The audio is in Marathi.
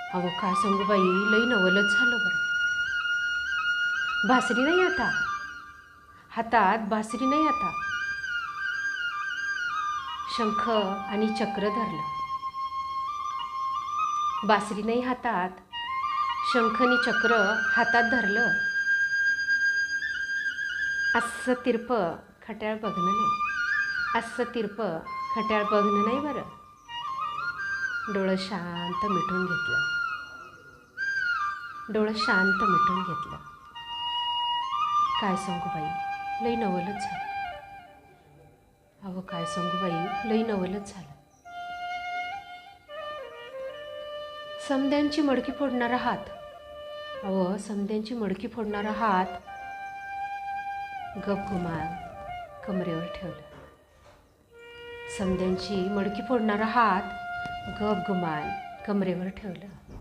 अहो काय सांगू बाई, लई नवलच झालं बरं. बासरी नाही आता हातात, बासरी नाही आता. शंख आणि चक्र धरलं. बासरी नाही हातात, शंख आणि चक्र हातात धरलं. असं तिरप खट्याळ बघणं नाही, असं तिरप खट्याळ बघणं नाही बरं. डोळं शांत मिटून घेतलं, डोळं शांत मिटून घेतलं. काय सांगू बाई, लई नवलच झालं. अहो काय सांगू बाई, लई नवलच झालं. समद्यांची मडकी फोडणारा हात, अहो समद्यांची मडकी फोडणारा हात गप गुमान कमरेवर ठेवलं. समद्यांची मडकी फोडणारा हात गप गुमान कमरेवर ठेवलं.